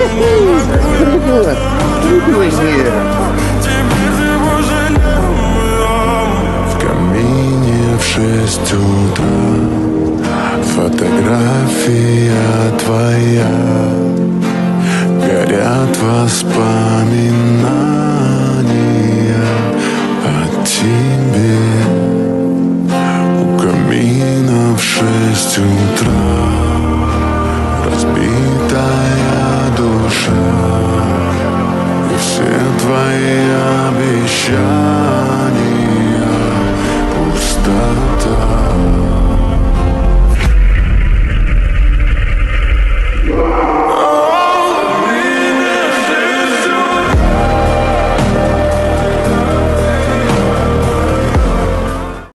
Круто! В камине в 6 утра фотография твоя. Горят воспоминания о тебе. У камина в 6 утра разбитая душа, и все твои обещания пустота.